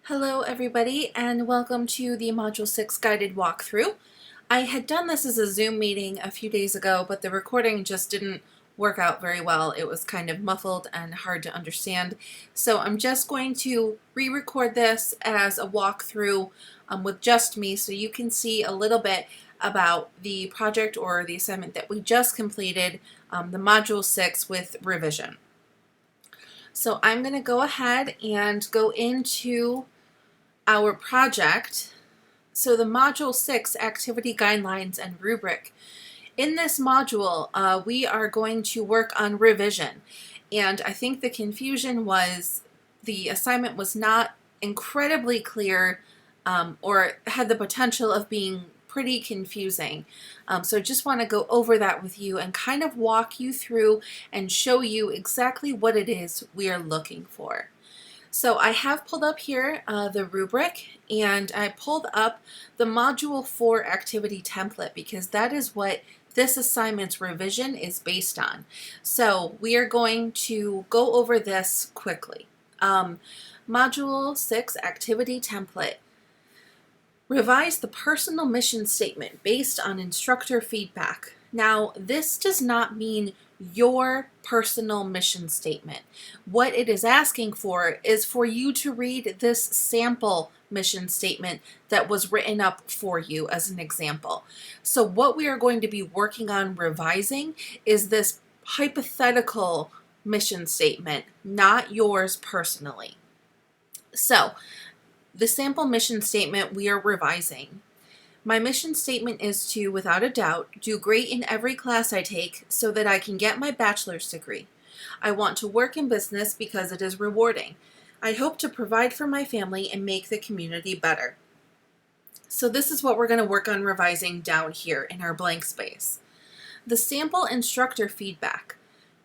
Hello everybody and welcome to the Module 6 guided walkthrough. I had done this as a Zoom meeting a few days ago, but the recording just didn't work out very well. It was kind of muffled and hard to understand. So I'm just going to re-record this as a walkthrough with just me so you can see a little bit about the project or the assignment that we just completed, the Module 6 with revision. So I'm going to go ahead and go into our project. So the Module 6 Activity Guidelines and Rubric. In this module, we are going to work on revision. And I think the confusion was the assignment was not incredibly clear or had the potential of being pretty confusing. So I just want to go over that with you and kind of walk you through and show you exactly what it is we are looking for. So I have pulled up here the rubric, and I pulled up the Module 4 activity template because that is what this assignment's revision is based on. So we are going to go over this quickly. Module 6 activity template. Revise the personal mission statement based on instructor feedback. Now, this does not mean your personal mission statement. What it is asking for is for you to read this sample mission statement that was written up for you as an example. So what we are going to be working on revising is this hypothetical mission statement, not yours personally. So the sample mission statement we are revising. My mission statement is to, without a doubt, do great in every class I take so that I can get my bachelor's degree. I want to work in business because it is rewarding. I hope to provide for my family and make the community better. So this is what we're going to work on revising down here in our blank space. The sample instructor feedback.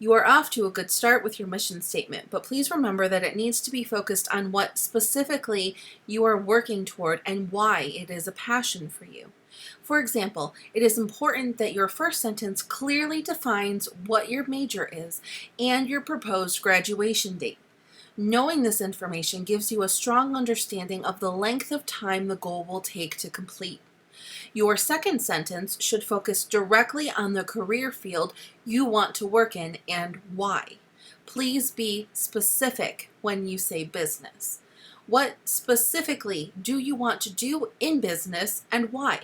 You are off to a good start with your mission statement, but please remember that it needs to be focused on what specifically you are working toward and why it is a passion for you. For example, it is important that your first sentence clearly defines what your major is and your proposed graduation date. Knowing this information gives you a strong understanding of the length of time the goal will take to complete. Your second sentence should focus directly on the career field you want to work in and why. Please be specific when you say business. What specifically do you want to do in business and why?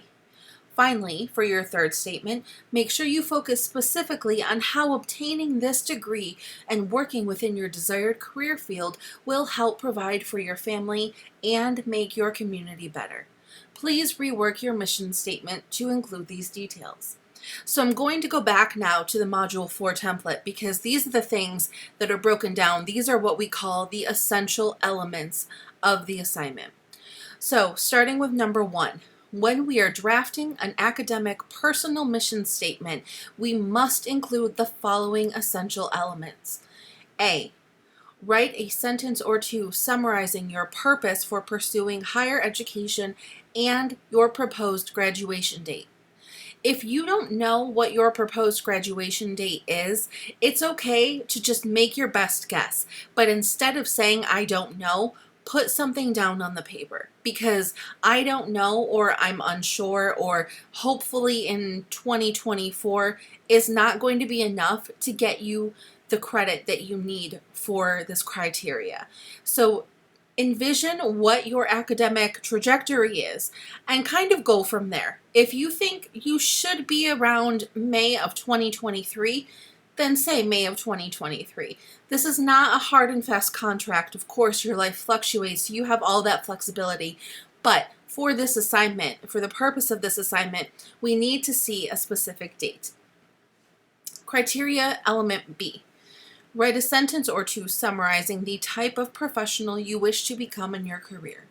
Finally, for your third statement, make sure you focus specifically on how obtaining this degree and working within your desired career field will help provide for your family and make your community better. Please rework your mission statement to include these details. So I'm going to go back now to the Module 4 template because these are the things that are broken down. These are what we call the essential elements of the assignment. So starting with number 1, when we are drafting an academic personal mission statement, we must include the following essential elements. A. Write a sentence or two summarizing your purpose for pursuing higher education and your proposed graduation date. If you don't know what your proposed graduation date is, it's okay to just make your best guess. But instead of saying, I don't know, put something down on the paper, because I don't know, or I'm unsure, or hopefully in 2024 is not going to be enough to get you the credit that you need for this criteria. So envision what your academic trajectory is and kind of go from there. If you think you should be around May of 2023, then say May of 2023. This is not a hard and fast contract. Of course, your life fluctuates. You have all that flexibility. But for this assignment, for the purpose of this assignment, we need to see a specific date. Criteria element B. Write a sentence or two summarizing the type of professional you wish to become in your career.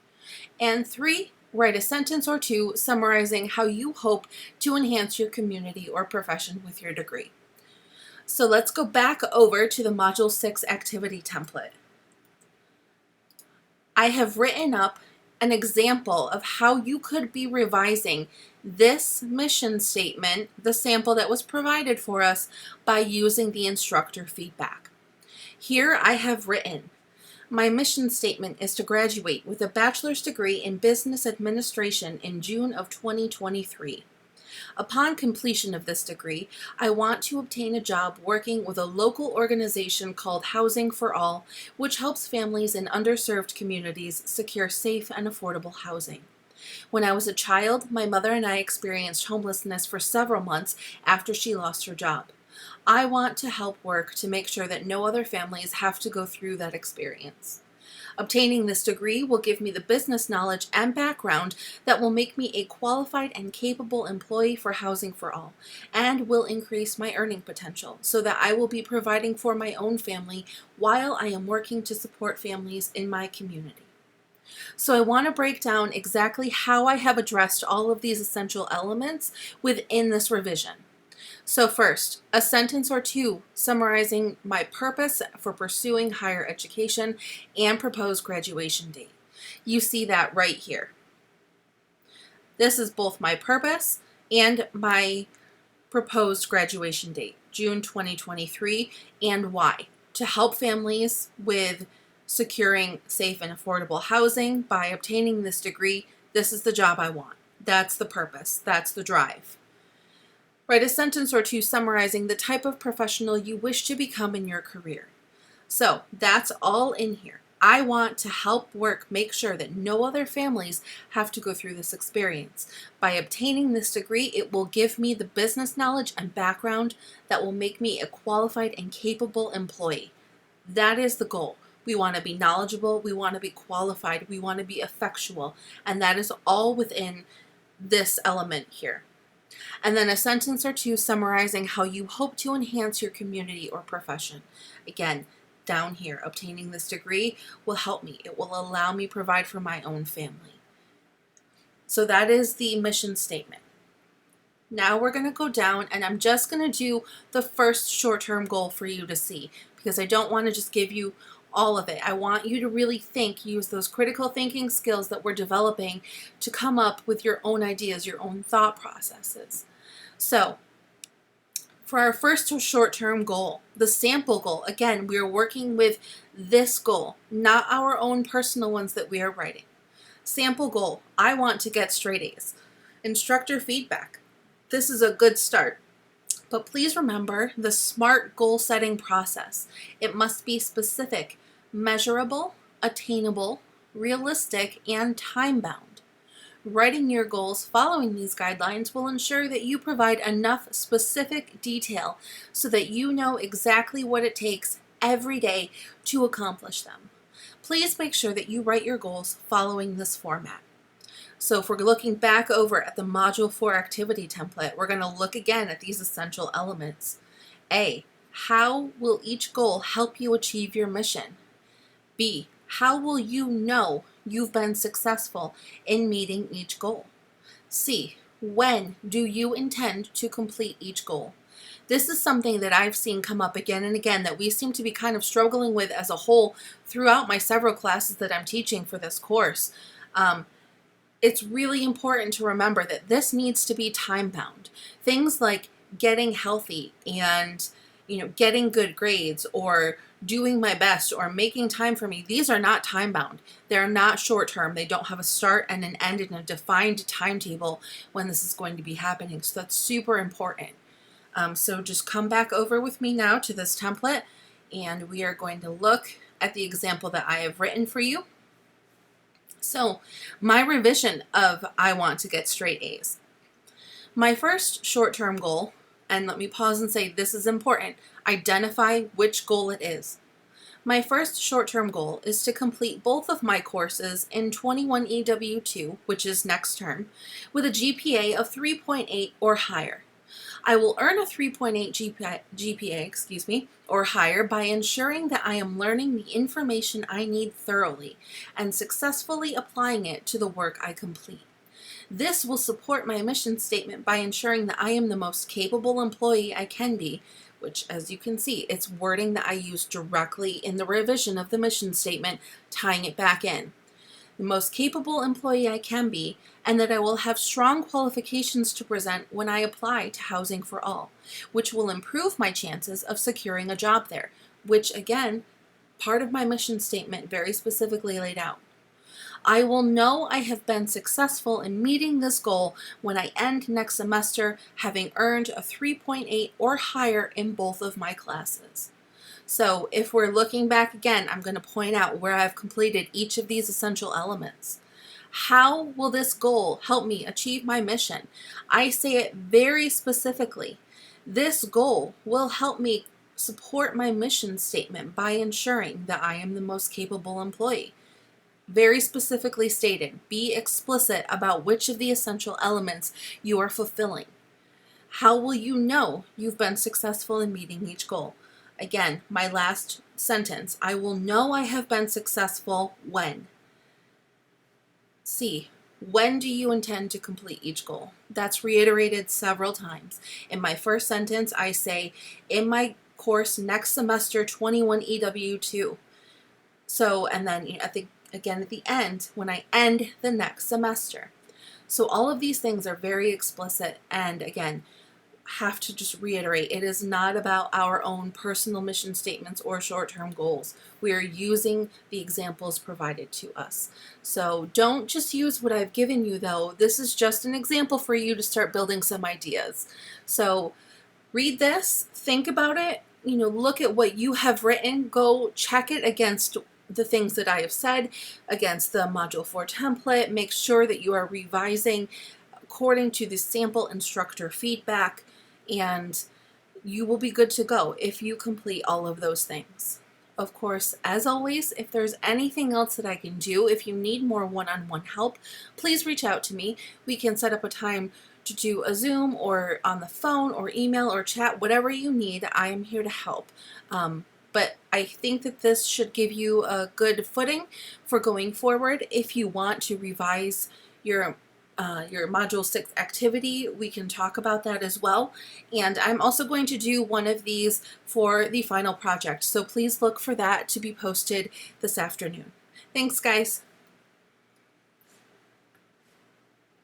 And 3, write a sentence or two summarizing how you hope to enhance your community or profession with your degree. So let's go back over to the Module 6 activity template. I have written up an example of how you could be revising this mission statement, the sample that was provided for us, by using the instructor feedback. Here I have written, My mission statement is to graduate with a bachelor's degree in business administration in June of 2023. Upon completion of this degree, I want to obtain a job working with a local organization called Housing for All, which helps families in underserved communities secure safe and affordable housing. When I was a child, my mother and I experienced homelessness for several months after she lost her job. I want to help work to make sure that no other families have to go through that experience. Obtaining this degree will give me the business knowledge and background that will make me a qualified and capable employee for Housing for All, and will increase my earning potential so that I will be providing for my own family while I am working to support families in my community. So I want to break down exactly how I have addressed all of these essential elements within this revision. So first, a sentence or two summarizing my purpose for pursuing higher education and proposed graduation date. You see that right here. This is both my purpose and my proposed graduation date, June 2023, and why. To help families with securing safe and affordable housing by obtaining this degree, this is the job I want. That's the purpose. That's the drive. Write a sentence or two summarizing the type of professional you wish to become in your career. So that's all in here. I want to help work make sure that no other families have to go through this experience. By obtaining this degree, it will give me the business knowledge and background that will make me a qualified and capable employee. That is the goal. We want to be knowledgeable, we want to be qualified, we want to be effectual, and that is all within this element here. And then a sentence or two summarizing how you hope to enhance your community or profession. Again, down here, obtaining this degree will help me. It will allow me to provide for my own family. So that is the mission statement. Now we're going to go down and I'm just going to do the first short-term goal for you to see because I don't want to just give you all of it. I want you to really think, use those critical thinking skills that we're developing to come up with your own ideas, your own thought processes. So, for our first short-term goal, the sample goal, again, we are working with this goal, not our own personal ones that we are writing. Sample goal, I want to get straight A's. Instructor feedback, this is a good start. But please remember the SMART goal setting process. It must be specific, measurable, attainable, realistic, and time-bound. Writing your goals following these guidelines will ensure that you provide enough specific detail so that you know exactly what it takes every day to accomplish them. Please make sure that you write your goals following this format. So if we're looking back over at the Module 4 activity template, we're going to look again at these essential elements. A, how will each goal help you achieve your mission? B, how will you know you've been successful in meeting each goal? C, when do you intend to complete each goal? This is something that I've seen come up again and again that we seem to be kind of struggling with as a whole throughout my several classes that I'm teaching for this course. It's really important to remember that this needs to be time-bound. Things like getting healthy and getting good grades or doing my best or making time for me, these are not time-bound. They're not short-term. They don't have a start and an end and a defined timetable when this is going to be happening. So that's super important. So just come back over with me now to this template and we are going to look at the example that I have written for you. So my revision of I want to get straight A's. My first short-term goal, and let me pause and say this is important, identify which goal it is. My first short-term goal is to complete both of my courses in 21EW2, which is next term, with a GPA of 3.8 or higher. I will earn a 3.8 GPA, or higher by ensuring that I am learning the information I need thoroughly and successfully applying it to the work I complete. This will support my mission statement by ensuring that I am the most capable employee I can be, which, as you can see, it's wording that I use directly in the revision of the mission statement, tying it back in. The most capable employee I can be, and that I will have strong qualifications to present when I apply to Housing for All, which will improve my chances of securing a job there, which again part of my mission statement very specifically laid out. I will know I have been successful in meeting this goal when I end next semester having earned a 3.8 or higher in both of my classes. So if we're looking back again, I'm going to point out where I've completed each of these essential elements. How will this goal help me achieve my mission? I say it very specifically. This goal will help me support my mission statement by ensuring that I am the most capable employee. Very specifically stated. Be explicit about which of the essential elements you are fulfilling. How will you know you've been successful in meeting each goal? Again, my last sentence. I will know I have been successful when. C. When do you intend to complete each goal? That's reiterated several times. In my first sentence, I say, in my course next semester 21 EW2. So, and then again at the end, when I end the next semester. So all of these things are very explicit, and again, have to just reiterate, it is not about our own personal mission statements or short-term goals. We are using the examples provided to us. So don't just use what I've given you though. This is just an example for you to start building some ideas. So read this, think about it, look at what you have written, go check it against the things that I have said, against the Module 4 template. Make sure that you are revising according to the sample instructor feedback, and you will be good to go if you complete all of those things. Of course, as always, if there's anything else that I can do, if you need more one-on-one help, please reach out to me. We can set up a time to do a Zoom or on the phone or email or chat, whatever you need. I am here to help. But I think that this should give you a good footing for going forward. If you want to revise your Module 6 activity, we can talk about that as well. And I'm also going to do one of these for the final project, so please look for that to be posted this afternoon. Thanks, guys.